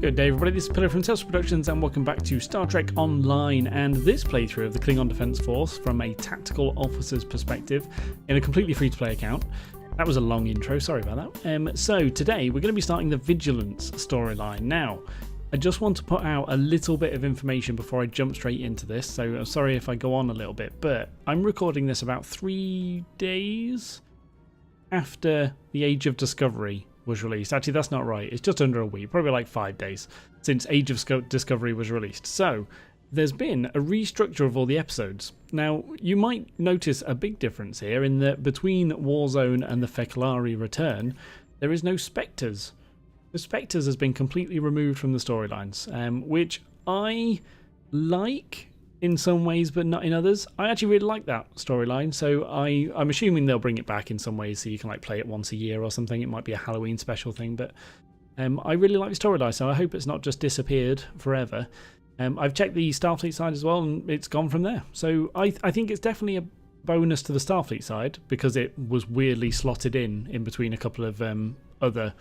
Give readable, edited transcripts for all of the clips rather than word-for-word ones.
Good day everybody, this is Pillar from Telstra Productions and welcome back to Star Trek Online and this playthrough of the Klingon Defence Force from a tactical officer's perspective in a completely free-to-play account. That was a long intro, sorry about that. So today we're going to be starting the Vigilance storyline. Now, I just want to put out a little bit of information before I jump straight into this, so I'm sorry if I go on a little bit, but I'm recording this about 3 days after the Age of Discovery was released. Actually, that's not right. It's just under a week, probably like 5 days since Age of Discovery was released. So there's been a restructure of all the episodes. Now, you might notice a big difference here in that between Warzone and the Feclari return, there is no Spectres. The Spectres has been completely removed from the storylines, which I like in some ways but not in others. I actually really like that storyline, so I'm assuming they'll bring it back in some ways so you can like play it once a year or something. It might be a Halloween special thing, but I really like the storyline, so I hope it's not just disappeared forever. I've checked the Starfleet side as well and it's gone from there, so I think it's definitely a bonus to the Starfleet side because it was weirdly slotted in between a couple of other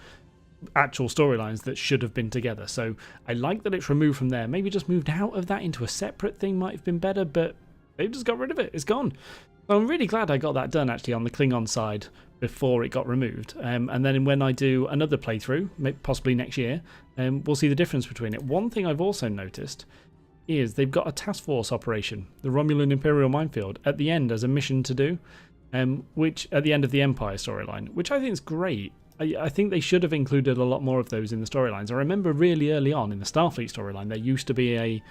actual storylines that should have been together. So I like that it's removed from there. Maybe just moved out of that into a separate thing might have been better, but they've just got rid of it. It's gone. So I'm really glad I got that done actually on the Klingon side before it got removed. And then when I do another playthrough, possibly next year, we'll see the difference between it. One thing I've also noticed is they've got a task force operation, the Romulan Imperial Minefield, at the end as a mission to do, which at the end of the Empire storyline, which I think is great. I think they should have included a lot more of those in the storylines. I remember really early on in the Starfleet storyline, there used to be I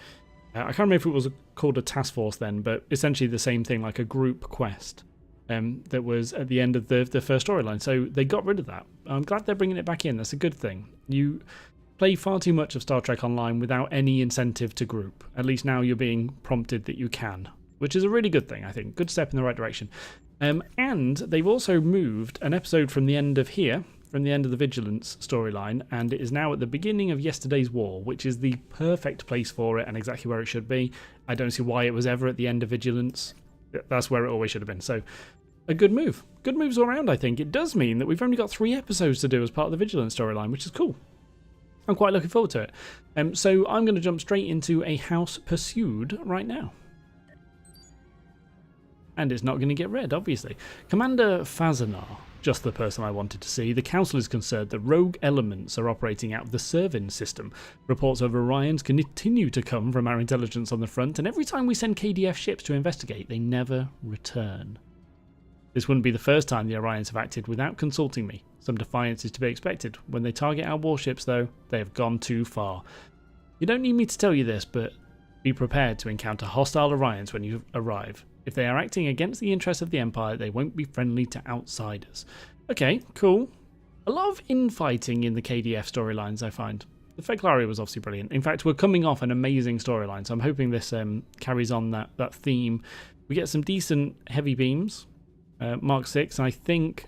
can't remember if it was called a task force then, but essentially the same thing, like a group quest that was at the end of the first storyline. So they got rid of that. I'm glad they're bringing it back in. That's a good thing. You play far too much of Star Trek Online without any incentive to group. At least now you're being prompted that you can, which is a really good thing, I think. Good step in the right direction. And they've also moved an episode from the end of here, from the end of the Vigilance storyline, and it is now at the beginning of Yesterday's War, which is the perfect place for it and exactly where it should be. I don't see why it was ever at the end of Vigilance. That's where it always should have been. So a good move. Good moves all around, I think. It does mean that we've only got 3 episodes to do as part of the Vigilance storyline, which is cool. I'm quite looking forward to it. So I'm going to jump straight into a house pursued right now. And it's not going to get read, obviously. Commander Fazanar, just the person I wanted to see. The Council is concerned that rogue elements are operating out of the Servin system. Reports of Orions continue to come from our intelligence on the front, and every time we send KDF ships to investigate, they never return. This wouldn't be the first time the Orions have acted without consulting me. Some defiance is to be expected. When they target our warships, though, they have gone too far. You don't need me to tell you this, but be prepared to encounter hostile Orions when you arrive. If they are acting against the interests of the Empire, they won't be friendly to outsiders. Okay, cool. A lot of infighting in the KDF storylines, I find. The Feclari was obviously brilliant. In fact, we're coming off an amazing storyline, so I'm hoping this carries on that theme. We get some decent heavy beams, Mark 6, and I think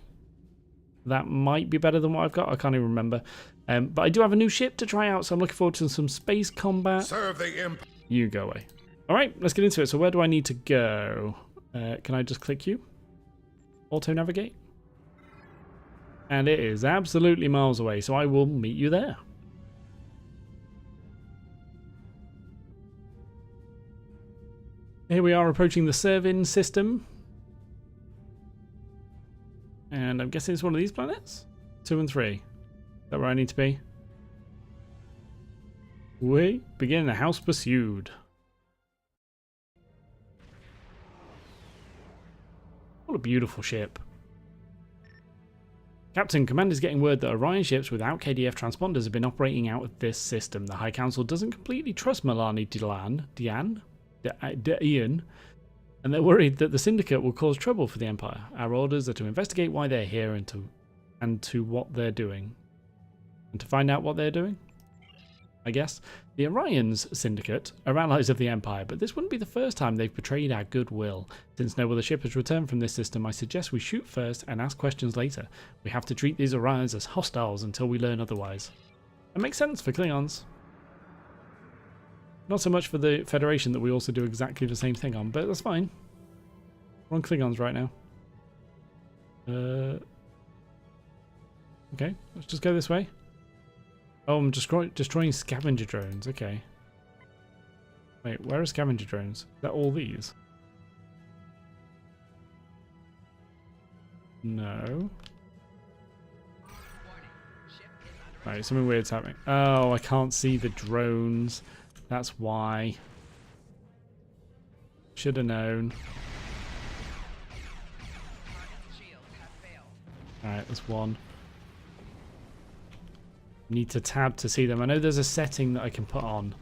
that might be better than what I've got. I can't even remember. But I do have a new ship to try out, so I'm looking forward to some space combat. Serve the Empire. You go away. Alright, let's get into it. So where do I need to go? Can I just click you? Auto navigate? And it is absolutely miles away, so I will meet you there. Here we are approaching the Servin system. And I'm guessing it's one of these planets? 2 and 3. Is that where I need to be? We begin the house pursued. What a beautiful ship. Captain, Command is getting word that Orion ships without KDF transponders have been operating out of this system. The High Council doesn't completely trust Malani Ian, and they're worried that the Syndicate will cause trouble for the Empire. Our orders are to investigate why they're here and to what they're doing. And to find out what they're doing? I guess. The Orions Syndicate are allies of the Empire, but this wouldn't be the first time they've betrayed our goodwill. Since no other ship has returned from this system, I suggest we shoot first and ask questions later. We have to treat these Orions as hostiles until we learn otherwise. That makes sense for Klingons. Not so much for the Federation that we also do exactly the same thing on, but that's fine. We're on Klingons right now. Okay, let's just go this way. Oh, I'm destroying scavenger drones. Okay. Wait, where are scavenger drones? Is that all these? No. Right, something weird's happening. Oh, I can't see the drones. That's why. Should have known. Alright, there's one. Need to tab to see them. I know there's a setting that I can put on.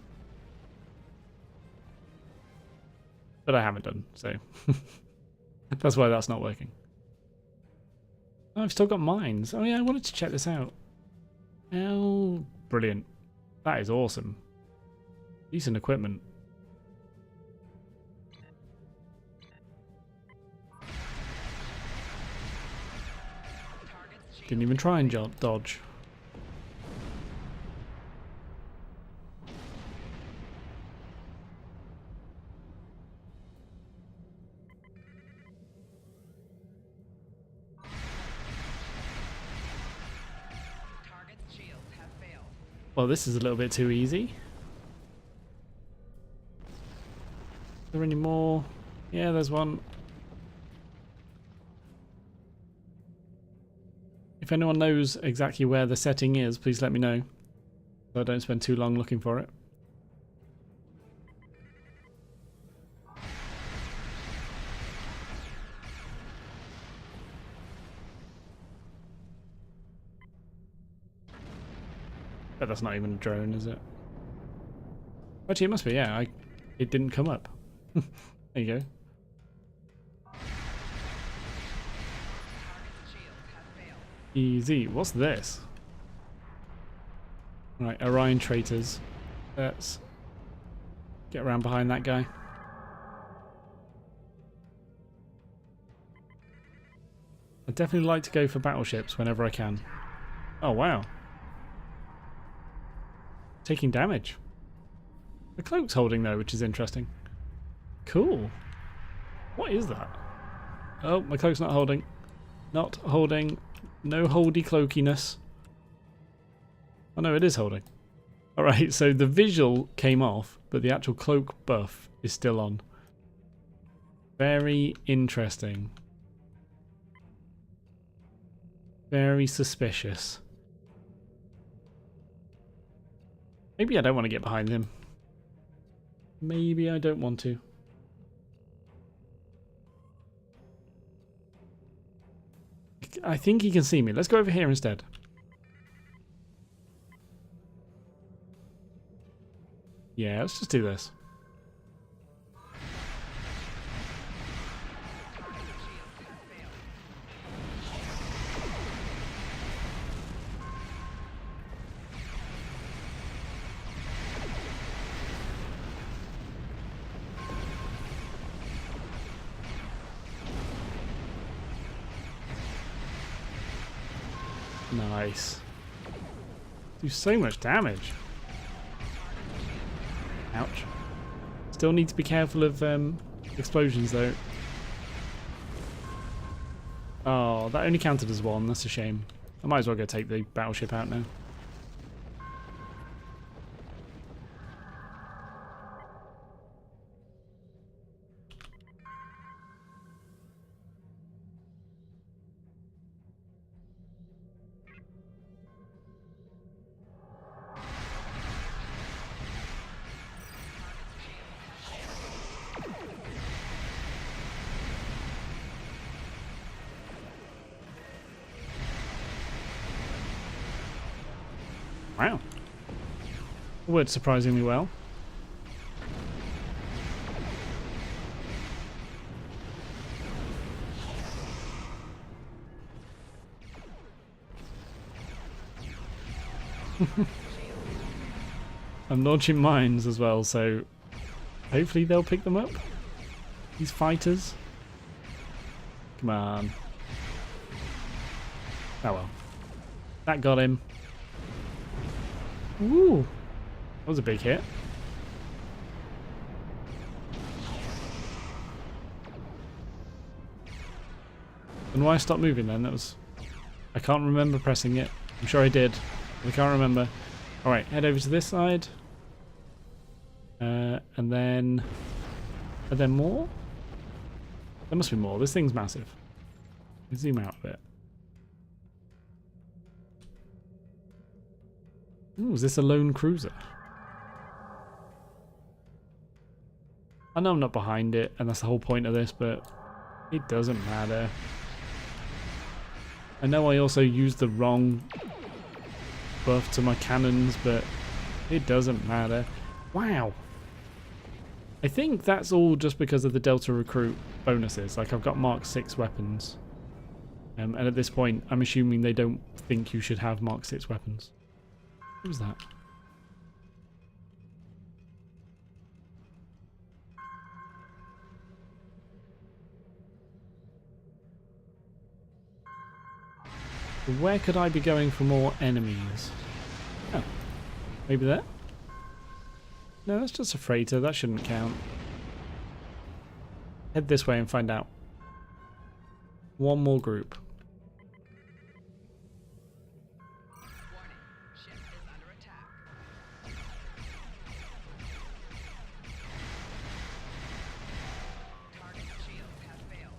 But I haven't done, so that's why that's not working. Oh, I've still got mines. Oh yeah, I wanted to check this out. Oh, brilliant. That is awesome. Decent equipment. Didn't even try and dodge. Well, this is a little bit too easy. Is there any more? Yeah, there's one. If anyone knows exactly where the setting is, please let me know, so I don't spend too long looking for it. But that's not even a drone, is it? Actually, it must be, yeah. It didn't come up. There you go. Easy. What's this? Right, Orion traitors. Let's get around behind that guy. I'd definitely like to go for battleships whenever I can. Oh, wow. Taking damage. The cloak's holding though, which is interesting. Cool. What is that? Oh, my cloak's not holding. Not holding. No holdy cloakiness. Oh no, it is holding. Alright, so the visual came off, but the actual cloak buff is still on. Very interesting. Very suspicious. Maybe I don't want to get behind him. Maybe I don't want to. I think he can see me. Let's go over here instead. Yeah, let's just do this. Nice. Do so much damage. Ouch. Still need to be careful of explosions though. Oh, that only counted as one. That's a shame. I might as well go take the battleship out now. Wow. Worked surprisingly well. I'm launching mines as well, so hopefully they'll pick them up. These fighters. Come on. Oh well. That got him. Woo! That was a big hit. And why stop moving then? That was... I can't remember pressing it. I'm sure I did. I can't remember. Alright, head over to this side. And then... Are there more? There must be more. This thing's massive. Let's zoom out a bit. Ooh, is this a lone cruiser? I know I'm not behind it, and that's the whole point of this, but it doesn't matter. I know I also used the wrong buff to my cannons, but it doesn't matter. Wow. I think that's all just because of the Delta Recruit bonuses. Like, I've got Mark 6 weapons. And at this point, I'm assuming they don't think you should have Mark 6 weapons. What was that? Where could I be going for more enemies? Oh, maybe there? No, that's just a freighter. That shouldn't count. Head this way and find out. One more group. Warning, ship is under attack. Target shield has failed.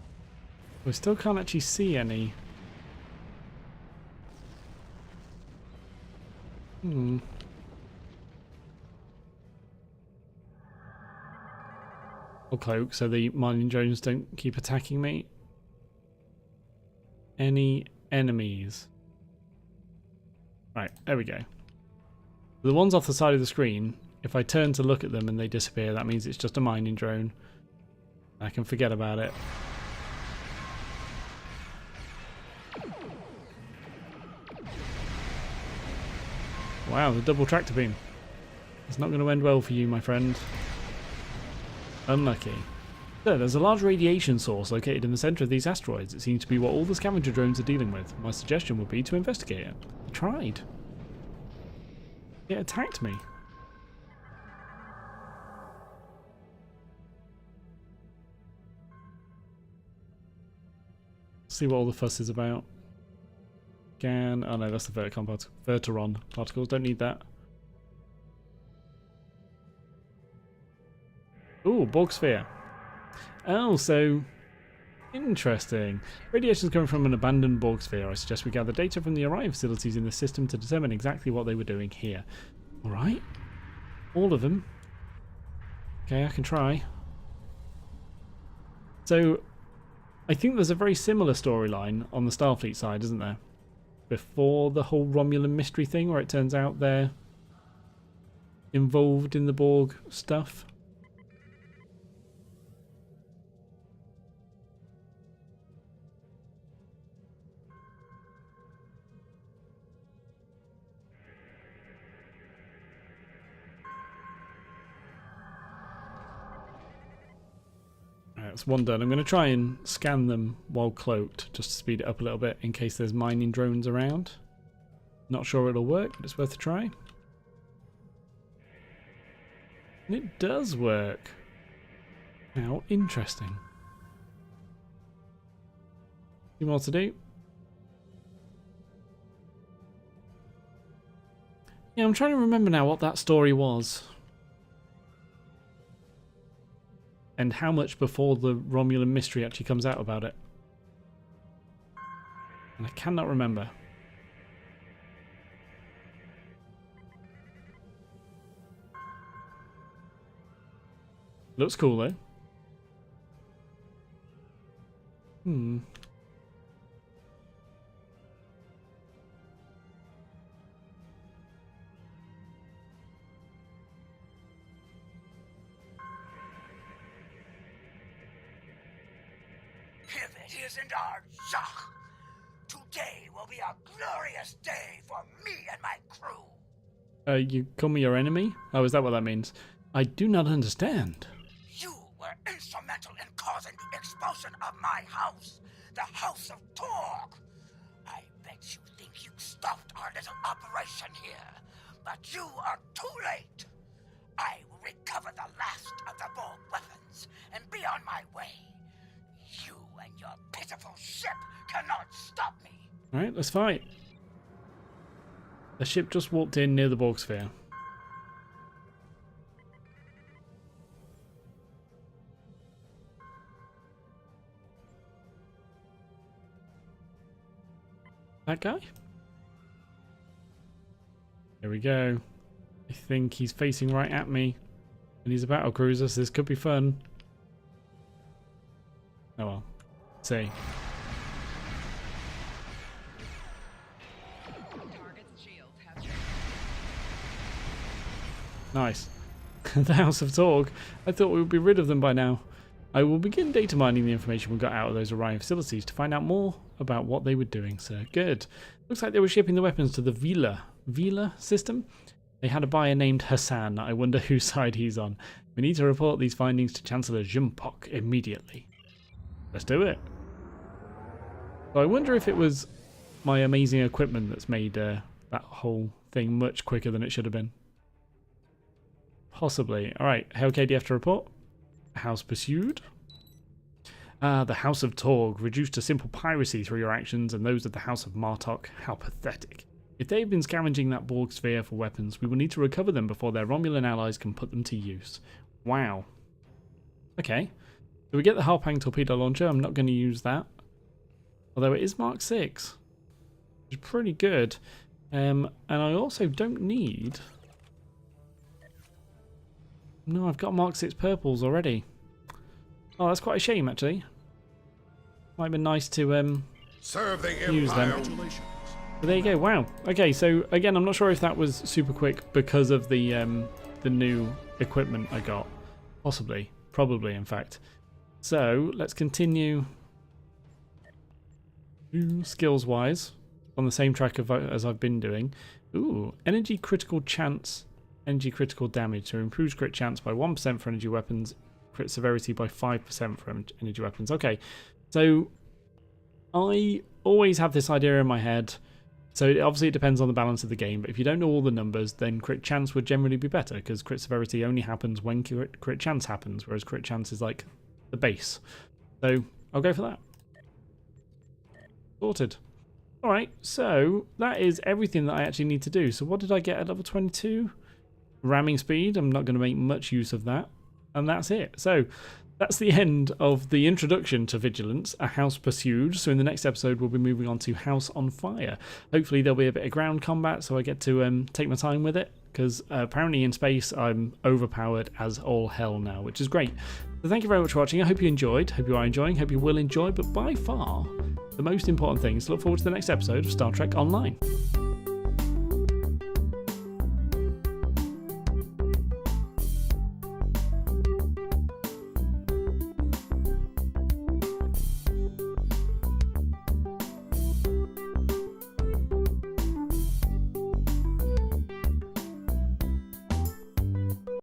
We still can't actually see any. Or cloak, so the mining drones don't keep attacking me. Any enemies? Right, there we go. The ones off the side of the screen, if I turn to look at them and they disappear, that means it's just a mining drone. I can forget about it. Wow, the double tractor beam. It's not going to end well for you, my friend. Unlucky. So, there's a large radiation source located in the centre of these asteroids. It seems to be what all the scavenger drones are dealing with. My suggestion would be to investigate it. I tried. It attacked me. See what all the fuss is about. Scan. Oh no, that's the Verteron particles. Don't need that. Ooh, Borg sphere. Oh, so interesting. Radiation is coming from an abandoned Borg sphere. I suggest we gather data from the Orion facilities in the system to determine exactly what they were doing here. Alright. All of them. Okay, I can try. So, I think there's a very similar storyline on the Starfleet side, isn't there? Before the whole Romulan mystery thing, where it turns out they're involved in the Borg stuff. That's one done. I'm going to try and scan them while cloaked, just to speed it up a little bit in case there's mining drones around. Not sure it'll work, but it's worth a try. And it does work. How interesting. A few more to do. Yeah, I'm trying to remember now what that story was. And how much before the Romulan mystery actually comes out about it. And I cannot remember. Looks cool though. Pivot isn't our job. Today will be a glorious day for me and my crew. You call me your enemy? Oh, is that what that means? I do not understand. You were instrumental in causing the expulsion of my house, the House of Torg. I bet you think you stopped our little operation here, but you are too late. I will recover the last of the Borg weapons and be on my way. You and your pitiful ship cannot stop me. Alright, let's fight. The ship just walked in near the Borg sphere. That guy? There we go. I think he's facing right at me. And he's a battle cruiser, so this could be fun. Oh well. Let's see. Target's shields have been. Nice. The House of Torg. I thought we would be rid of them by now. I will begin data mining the information we got out of those Orion facilities to find out more about what they were doing, sir. Good. Looks like they were shipping the weapons to the Vila system. They had a buyer named Hassan. I wonder whose side he's on. We need to report these findings to Chancellor Jumpok immediately. Let's do it. So I wonder if it was my amazing equipment that's made that whole thing much quicker than it should have been. Possibly. Alright, hail KDF to report. House pursued. The House of Torg reduced to simple piracy through your actions and those of the House of Martok. How pathetic. If they've been scavenging that Borg sphere for weapons, we will need to recover them before their Romulan allies can put them to use. Wow. Okay. So we get the Harpang torpedo launcher. I'm not going to use that. Although it is Mark 6. Which is pretty good. And I also don't need... No, I've got Mark 6 purples already. Oh, that's quite a shame, actually. Might have been nice to Serve the use them. But there you go. Wow. Okay, so again, I'm not sure if that was super quick because of the new equipment I got. Possibly. Probably, in fact. So, let's continue skills-wise on the same track as I've been doing. Ooh, energy critical chance, energy critical damage. So improves crit chance by 1% for energy weapons, crit severity by 5% for energy weapons. Okay, so I always have this idea in my head. So obviously it depends on the balance of the game, but if you don't know all the numbers, then crit chance would generally be better, because crit severity only happens when crit chance happens, whereas crit chance is like the base. So I'll go for that. Sorted. Alright, so that is everything that I actually need to do. So what did I get at level 22? Ramming speed. I'm not going to make much use of that. And that's it. So that's the end of the introduction to Vigilance, a house pursued. So in the next episode, we'll be moving on to House on Fire. Hopefully there'll be a bit of ground combat, so I get to take my time with it, because apparently in space I'm overpowered as all hell now, which is great. So thank you very much for watching. I hope you enjoyed. Hope you are enjoying. Hope you will enjoy. But by far, the most important thing is to look forward to the next episode of Star Trek Online.